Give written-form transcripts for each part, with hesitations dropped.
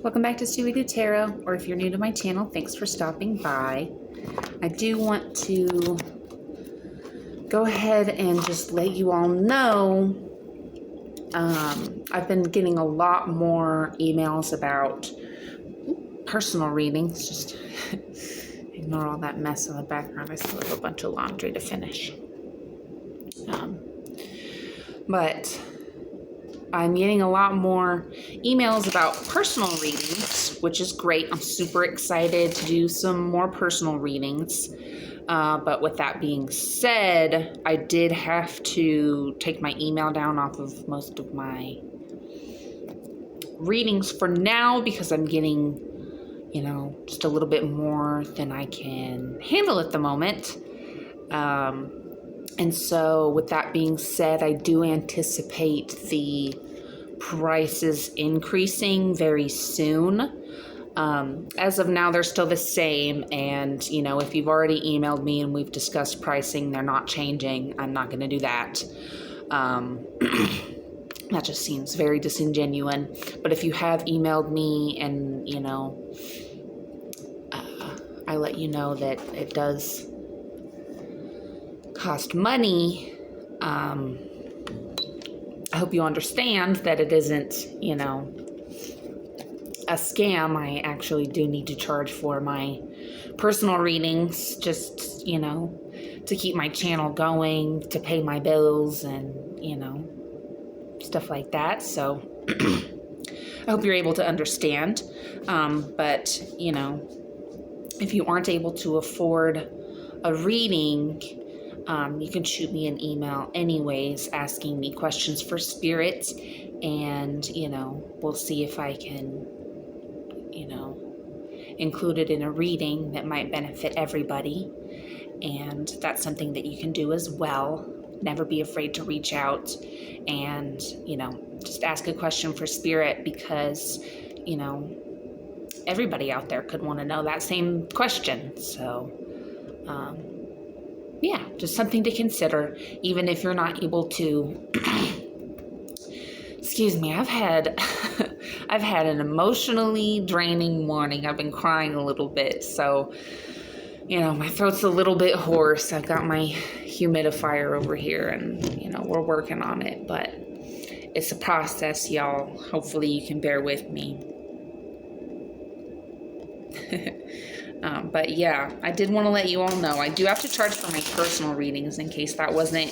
Welcome back to Stewie Do Tarot, or if you're new to my channel, thanks for stopping by. I do want to go ahead and just let you all know I've been getting a lot more emails about personal readings. Just ignore all that mess in the background. I still have a bunch of laundry to finish. But I'm getting a lot more emails about personal readings, which is great. I'm super excited to do some more personal readings. But with that being said, I did have to take my email down off of most of my readings for now because I'm getting, just a little bit more than I can handle at the moment. And so with that being said, I do anticipate the prices increasing very soon. As of now, they're still the same. And, if you've already emailed me and we've discussed pricing, they're not changing. I'm not going to do that. That just seems very disingenuous. But if you have emailed me and, I let you know that it does cost money, I hope you understand that it isn't, a scam. I actually do need to charge for my personal readings, just, to keep my channel going, to pay my bills and, stuff like that. So I hope you're able to understand. But, if you aren't able to afford a reading, you can shoot me an email anyways, asking me questions for spirit, and, we'll see if I can, include it in a reading that might benefit everybody. And that's something that you can do as well. Never be afraid to reach out and, just ask a question for spirit, because, everybody out there could want to know that same question. So, yeah, just something to consider, even if you're not able to. Excuse me, I've had an emotionally draining morning. I've been crying a little bit, so, my throat's a little bit hoarse. I've got my humidifier over here, and, we're working on it, but it's a process, y'all. Hopefully you can bear with me. But yeah, I did want to let you all know I do have to charge for my personal readings, in case that wasn't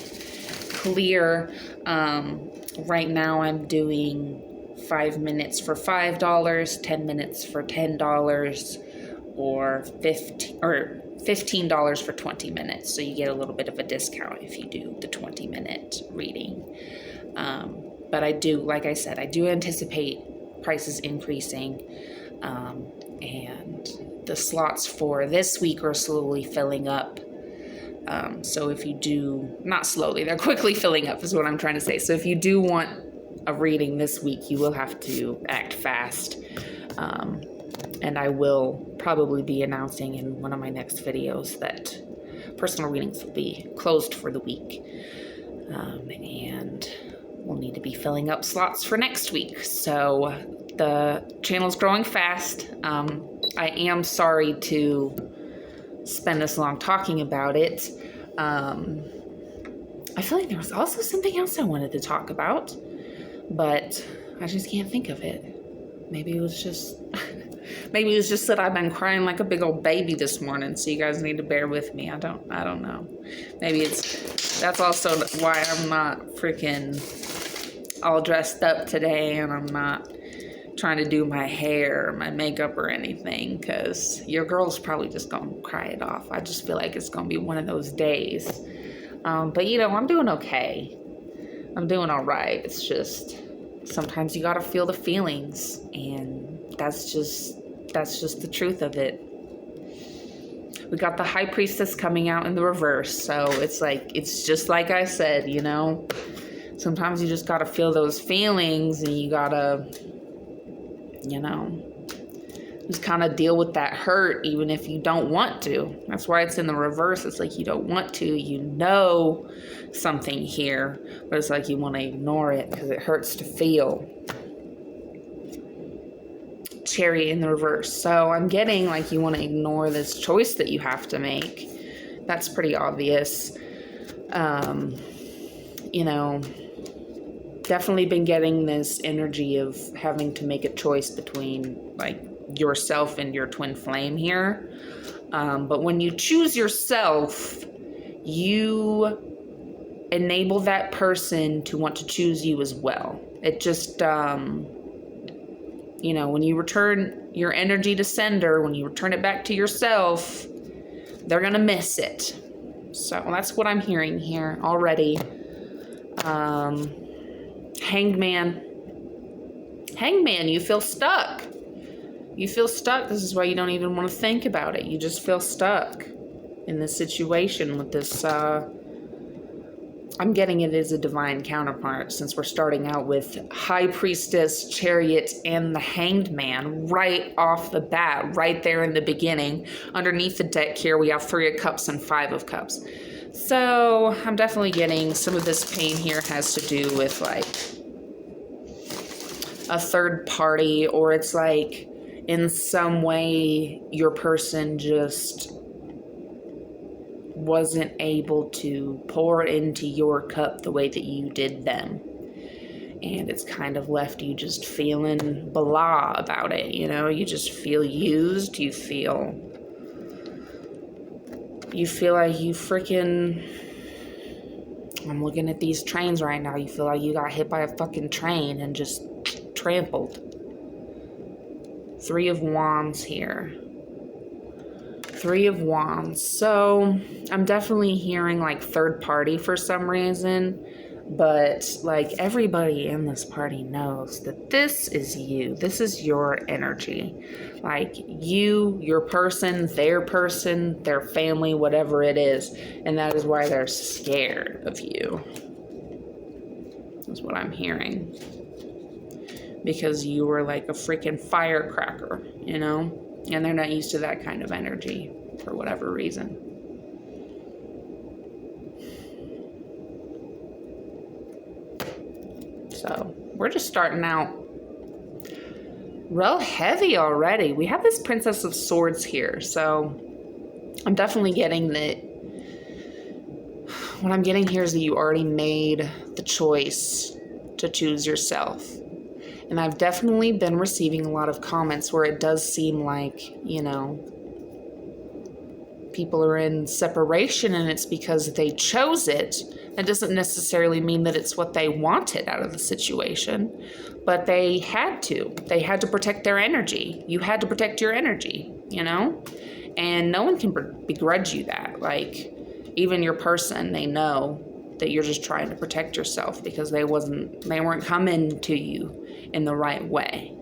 clear. Right now I'm doing 5 minutes for $5, 10 minutes for $10, or $15 for 20 minutes. So you get a little bit of a discount if you do the 20-minute reading. But I do, like I said, I do anticipate prices increasing, and the slots for this week are slowly filling up. So if you do, not slowly, they're quickly filling up is what I'm trying to say. So if you do want a reading this week, you will have to act fast. And I will probably be announcing in one of my next videos that personal readings will be closed for the week. And we'll need to be filling up slots for next week. So the channel's growing fast. I am sorry to spend this long talking about it. I feel like there was also something else I wanted to talk about, but I just can't think of it. Maybe it was just that I've been crying like a big old baby this morning, so you guys need to bear with me. I don't know. Maybe that's also why I'm not freaking all dressed up today, and I'm not trying to do my hair or my makeup or anything, because your girl's probably just gonna cry it off. I just feel like it's gonna be one of those days. But I'm doing okay. I'm doing all right. It's just sometimes you gotta feel the feelings, and that's just the truth of it. We got the High Priestess coming out in the reverse, so it's just like I said, sometimes you just gotta feel those feelings, and you gotta, just kind of deal with that hurt, even if you don't want to. That's why it's in the reverse. It's like you don't want to, something here, but it's like you want to ignore it because it hurts to feel. Chariot in the reverse. So I'm getting like you want to ignore this choice that you have to make. That's pretty obvious. You know, definitely been getting this energy of having to make a choice between like yourself and your twin flame here. But when you choose yourself, you enable that person to want to choose you as well. It just, you know, when you return your energy to sender, when you return it back to yourself, they're going to miss it. So that's what I'm hearing here already. Hangman. Hangman, you feel stuck. You feel stuck. This is why you don't even want to think about it. You just feel stuck in this situation with this, I'm getting it as a divine counterpart since we're starting out with High Priestess, Chariot, and the Hanged Man right off the bat, right there in the beginning. Underneath the deck here, we have 3 of Cups and 5 of Cups. So I'm definitely getting some of this pain here has to do with like a third party, or it's like in some way your person just wasn't able to pour into your cup the way that you did them. And it's kind of left you just feeling blah about it, you know? You just feel used. You feel like you freaking... I'm looking at these trains right now. You feel like you got hit by a fucking train and just trampled. 3 of Wands here. 3 of Wands. So I'm definitely hearing like third party for some reason, but like everybody in this party knows that this is you. This is your energy. Like you, your person, their family, whatever it is. And that is why they're scared of you. That's what I'm hearing. Because you were like a freaking firecracker, you know? And they're not used to that kind of energy for whatever reason. So we're just starting out real heavy already. We have this Princess of Swords here. So I'm definitely getting that. What I'm getting here is that you already made the choice to choose yourself. And I've definitely been receiving a lot of comments where it does seem like, you know, people are in separation and it's because they chose it. That doesn't necessarily mean that it's what they wanted out of the situation, but they had to. They had to protect their energy. You had to protect your energy, you know? And no one can begrudge you that. Like, even your person, they know that you're just trying to protect yourself because they weren't coming to you in the right way.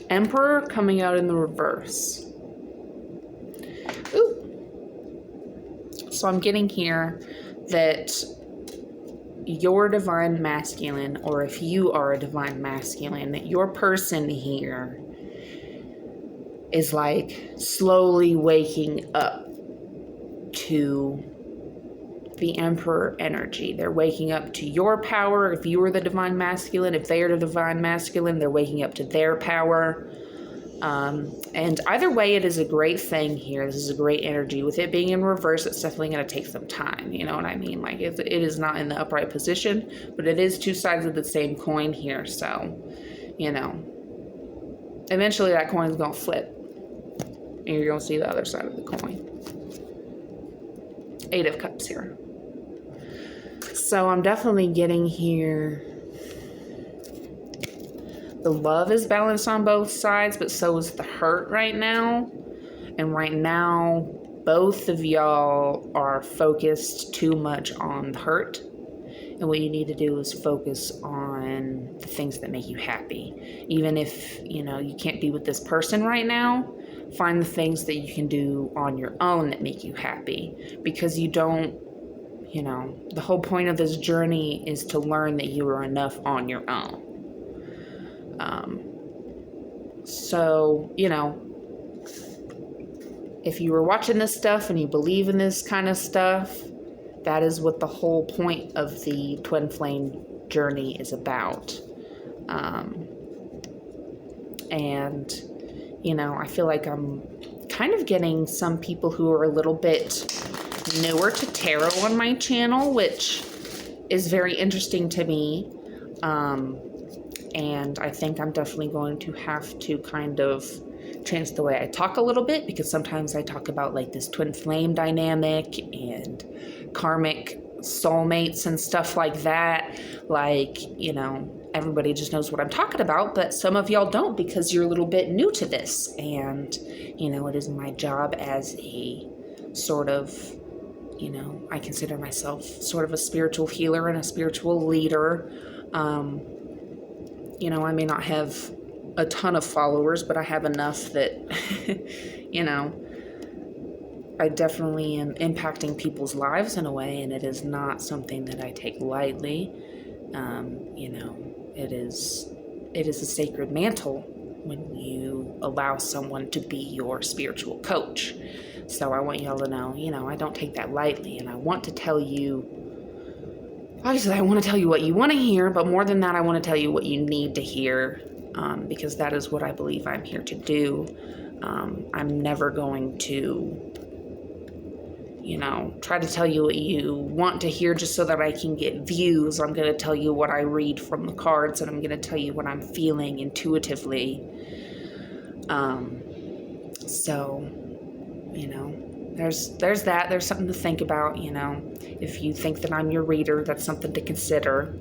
Emperor coming out in the reverse. Ooh. So I'm getting here that your divine masculine, or if you are a divine masculine, that your person here is like slowly waking up to the Emperor energy. They're waking up to your power. If you are the divine masculine, if they are the divine masculine, they're waking up to their power. And either way, it is a great thing here. This is a great energy. With it being in reverse, it's definitely going to take some time. You know what I mean? Like, it is not in the upright position, but it is 2 sides of the same coin here. So, you know, eventually that coin is going to flip. And you're going to see the other side of the coin. 8 of Cups here. So I'm definitely getting here. The love is balanced on both sides, but so is the hurt right now. And right now, both of y'all are focused too much on the hurt. And what you need to do is focus on the things that make you happy. Even if, you know, you can't be with this person right now, find the things that you can do on your own that make you happy. Because you don't, you know, the whole point of this journey is to learn that you are enough on your own. So, you know, if you were watching this stuff and you believe in this kind of stuff, that is what the whole point of the twin flame journey is about. And, you know, I feel like I'm kind of getting some people who are a little bit newer to tarot on my channel, which is very interesting to me. And I think I'm definitely going to have to kind of change the way I talk a little bit, because sometimes I talk about like this twin flame dynamic and karmic soulmates and stuff like that. Like, you know, everybody just knows what I'm talking about, but some of y'all don't, because you're a little bit new to this. And, you know, it is my job as a sort of, you know, I consider myself sort of a spiritual healer and a spiritual leader. You know, I may not have a ton of followers, but I have enough that, you know, I definitely am impacting people's lives in a way, and it is not something that I take lightly. You know, it is a sacred mantle when you allow someone to be your spiritual coach. So I want y'all to know, you know, I don't take that lightly, and I want to tell you, obviously I want to tell you what you want to hear, but more than that, I want to tell you what you need to hear, because that is what I believe I'm here to do. I'm never going to, you know, try to tell you what you want to hear just so that I can get views. I'm going to tell you what I read from the cards, and I'm going to tell you what I'm feeling intuitively. So, you know, there's that. There's something to think about, you know. If you think that I'm your reader, that's something to consider.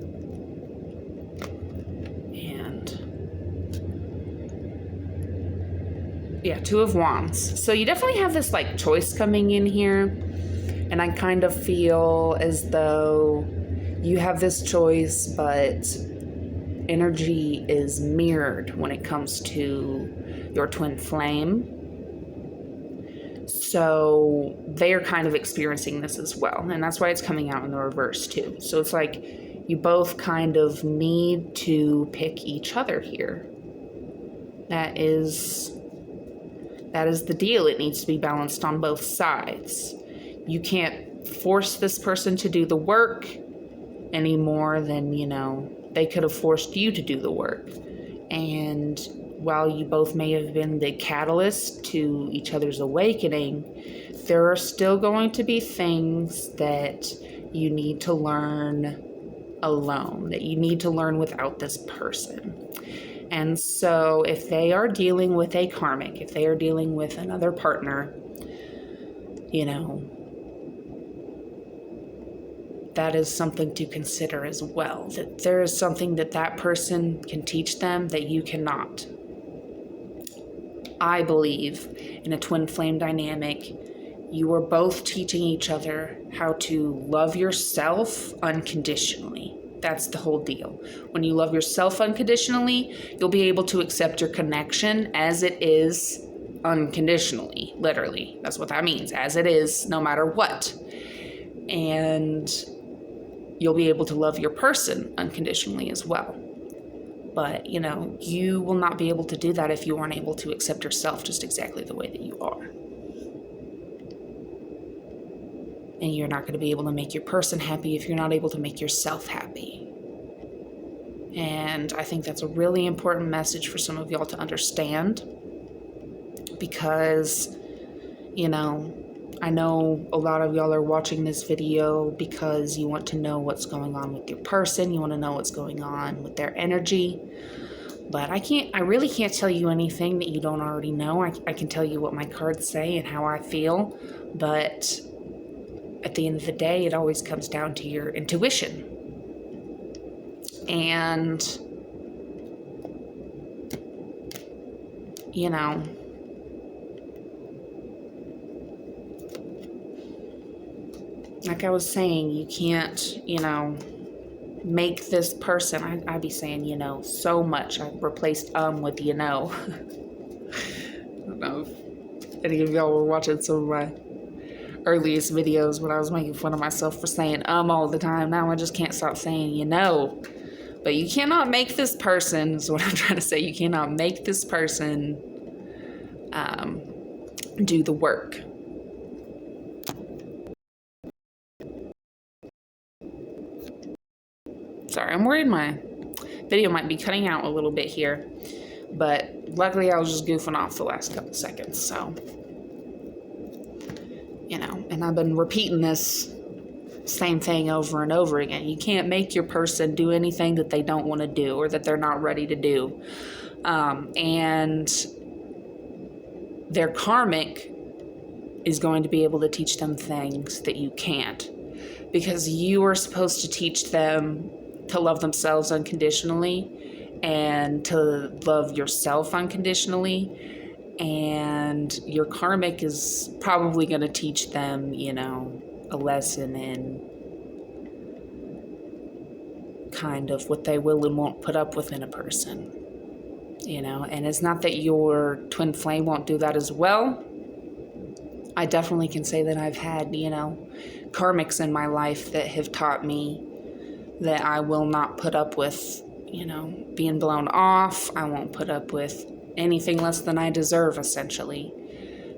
And yeah, Two of Wands. So you definitely have this like choice coming in here, and I kind of feel as though you have this choice, but energy is mirrored when it comes to your twin flame. So they're kind of experiencing this as well. And that's why it's coming out in the reverse too. So it's like you both kind of need to pick each other here. That is the deal. It needs to be balanced on both sides. You can't force this person to do the work any more than, you know, they could have forced you to do the work. And while you both may have been the catalyst to each other's awakening, there are still going to be things that you need to learn alone, that you need to learn without this person. And so if they are dealing with a karmic, if they are dealing with another partner, you know, that is something to consider as well, that there is something that that person can teach them that you cannot. I believe in a twin flame dynamic, you are both teaching each other how to love yourself unconditionally. That's the whole deal. When you love yourself unconditionally, you'll be able to accept your connection as it is unconditionally, literally. That's what that means, as it is, no matter what. And you'll be able to love your person unconditionally as well. But, you know, you will not be able to do that if you aren't able to accept yourself just exactly the way that you are. And you're not going to be able to make your person happy if you're not able to make yourself happy. And I think that's a really important message for some of y'all to understand. Because, you know, I know a lot of y'all are watching this video because you want to know what's going on with your person. You want to know what's going on with their energy. But I really can't tell you anything that you don't already know. I can tell you what my cards say and how I feel. But at the end of the day, it always comes down to your intuition. And, you know, like I was saying, you can't, you know, make this person, I'd be saying, you know, so much. I've replaced with, you know. I don't know if any of y'all were watching some of my earliest videos when I was making fun of myself for saying all the time. Now I just can't stop saying, you know. But you cannot make this person, is what I'm trying to say. You cannot make this person do the work. Sorry, I'm worried my video might be cutting out a little bit here, but luckily I was just goofing off the last couple seconds, so, you know, and I've been repeating this same thing over and over again. You can't make your person do anything that they don't want to do or that they're not ready to do. And their karmic is going to be able to teach them things that you can't, because you are supposed to teach them to love themselves unconditionally and to love yourself unconditionally. And your karmic is probably going to teach them, you know, a lesson in kind of what they will and won't put up with in a person, you know. And it's not that your twin flame won't do that as well. I definitely can say that I've had, you know, karmics in my life that have taught me that I will not put up with, you know, being blown off. I won't put up with anything less than I deserve, essentially.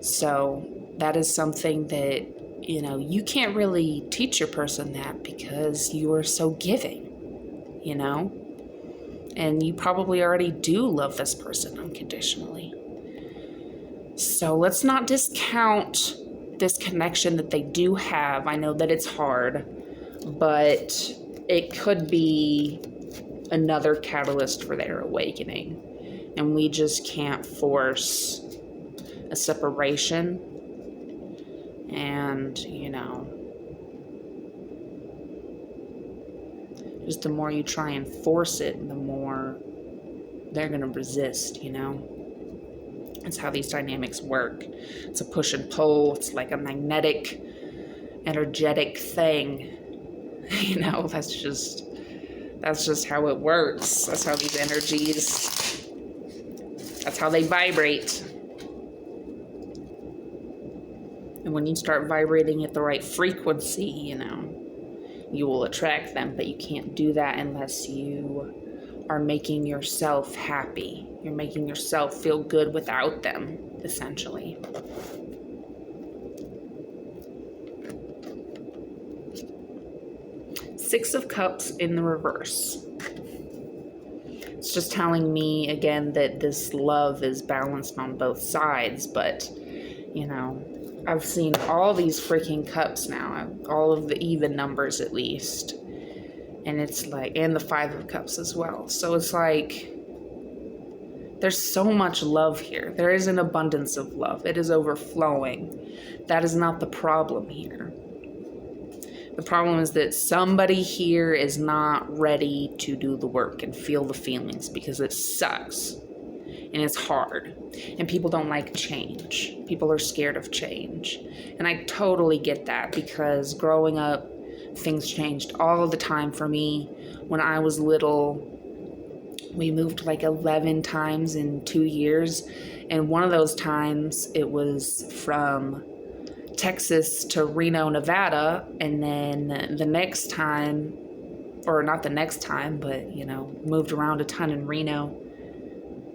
So that is something that, you know, you can't really teach your person that because you are so giving, you know, and you probably already do love this person unconditionally. So let's not discount this connection that they do have. I know that it's hard, but it could be another catalyst for their awakening. And we just can't force a separation. And, you know, just the more you try and force it, the more they're going to resist, you know. That's how these dynamics work. It's a push and pull. It's like a magnetic, energetic thing. You know, that's just how it works. That's how these energies, that's how they vibrate. And when you start vibrating at the right frequency, you know, you will attract them, but you can't do that unless you are making yourself happy. You're making yourself feel good without them, essentially. Six of Cups in the reverse. It's just telling me again that this love is balanced on both sides, but, you know, I've seen all these freaking cups now, all of the even numbers at least. And it's like, and the Five of Cups as well. So it's like, there's so much love here. There is an abundance of love. It is overflowing. That is not the problem here. The problem is that somebody here is not ready to do the work and feel the feelings because it sucks. And it's hard. And people don't like change. People are scared of change. And I totally get that because growing up, things changed all of the time for me. When I was little, we moved like 11 times in 2 years. And one of those times, it was from Texas to Reno, Nevada. And then the next time, or not the next time, but, you know, moved around a ton in Reno.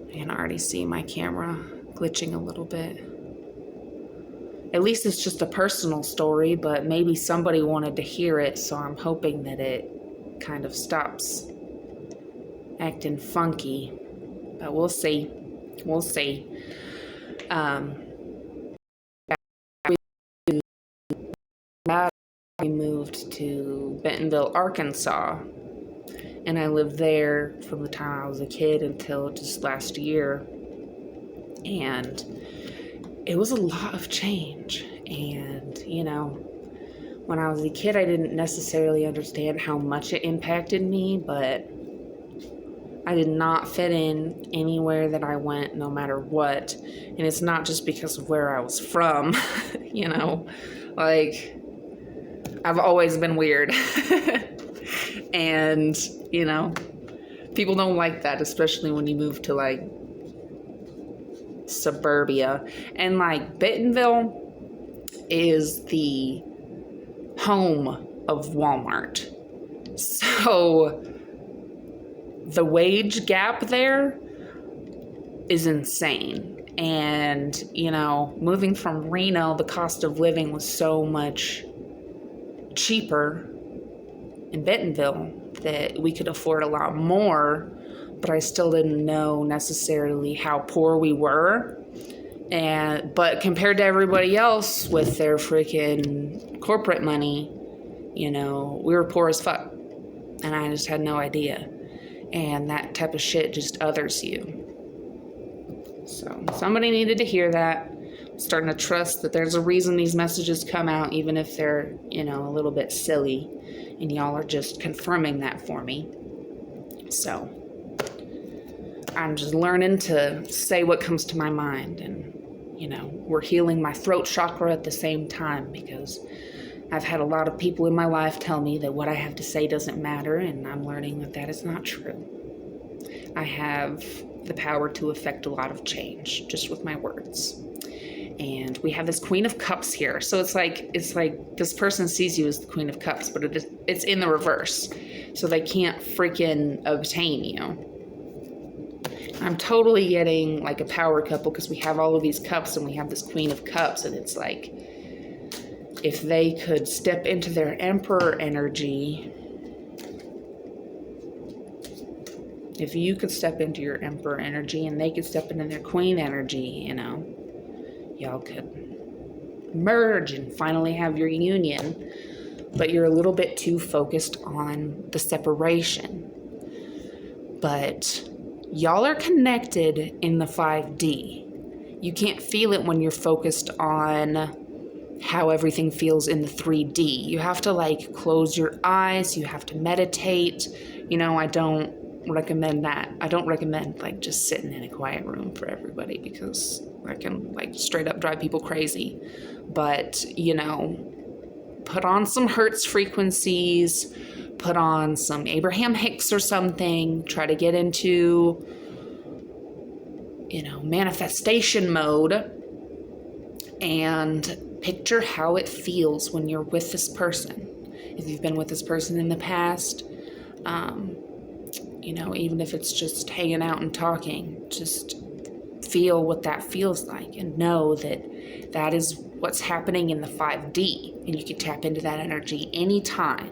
I can already see my camera glitching a little bit. At least it's just a personal story, but maybe somebody wanted to hear it, so I'm hoping that it kind of stops acting funky. But we'll see. We'll see. We moved to Bentonville, Arkansas. And I lived there from the time I was a kid until just last year. And it was a lot of change. And, you know, when I was a kid, I didn't necessarily understand how much it impacted me, but I did not fit in anywhere that I went, no matter what. And it's not just because of where I was from, you know, like, I've always been weird. And, you know, people don't like that, especially when you move to, like, suburbia. And, like, Bentonville is the home of Walmart. So the wage gap there is insane. And, you know, moving from Reno, the cost of living was so much cheaper in Bentonville that we could afford a lot more, but I still didn't know necessarily how poor we were. But compared to everybody else with their freaking corporate money, we were poor as fuck. And I just had no idea. And that type of shit just others you. So somebody needed to hear that. I'm starting to trust that there's a reason these messages come out, even if they're, a little bit silly. And y'all are just confirming that for me. So I'm just learning to say what comes to my mind. And, we're healing my throat chakra at the same time, because I've had a lot of people in my life tell me that what I have to say doesn't matter, and I'm learning that that is not true. I have the power to affect a lot of change just with my words. And we have this Queen of Cups here. So it's like this person sees you as the Queen of Cups, but it's in the reverse. So they can't freaking obtain you. I'm totally getting like a power couple, because we have all of these cups and we have this Queen of Cups, and it's like, if they could step into their Emperor energy, if you could step into your Emperor energy and they could step into their Queen energy, y'all could merge and finally have your union. But you're a little bit too focused on the separation. But y'all are connected in the 5D. You can't feel it when you're focused on how everything feels in the 3D. You have to close your eyes. You have to meditate. I don't recommend that. I don't recommend just sitting in a quiet room for everybody, because I can straight up drive people crazy. But, put on some Hertz frequencies, put on some Abraham Hicks or something, try to get into, manifestation mode, and picture how it feels when you're with this person. If you've been with this person in the past, even if it's just hanging out and talking, just feel what that feels like, and know that that is what's happening in the 5D, and you can tap into that energy anytime,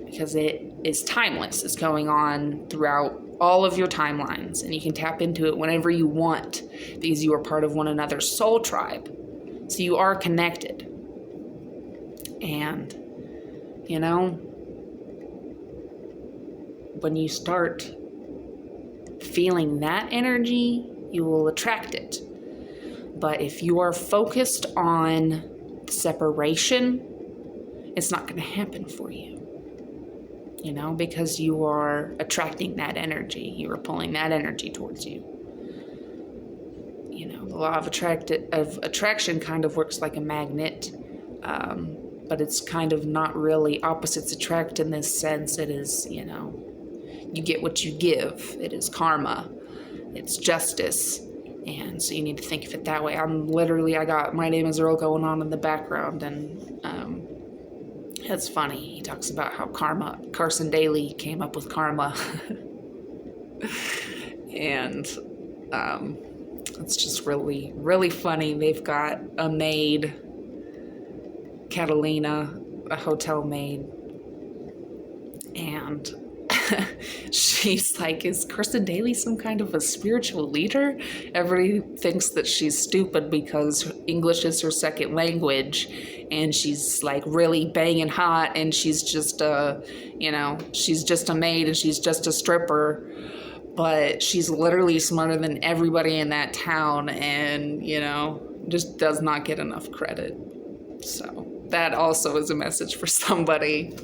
because it is timeless. It's going on throughout all of your timelines, and you can tap into it whenever you want, because you are part of one another's soul tribe. So you are connected. And, when you start feeling that energy, you will attract it. But if you are focused on separation, it's not going to happen for you. Because you are attracting that energy. You are pulling that energy towards you. The law of attraction kind of works like a magnet, but it's kind of not really opposites attract in this sense. It is, you get what you give. It is karma. It's justice. And so you need to think of it that way. I got My Name is Earl going on in the background, and it's funny. He talks about how Carson Daly came up with karma. And it's just really, really funny. They've got a maid, Catalina, a hotel maid, and she's like, is Carson Daly some kind of a spiritual leader? Everybody thinks that she's stupid because English is her second language, and she's really banging hot, and she's just she's just a maid, and she's just a stripper. But she's literally smarter than everybody in that town, and, just does not get enough credit. So that also is a message for somebody.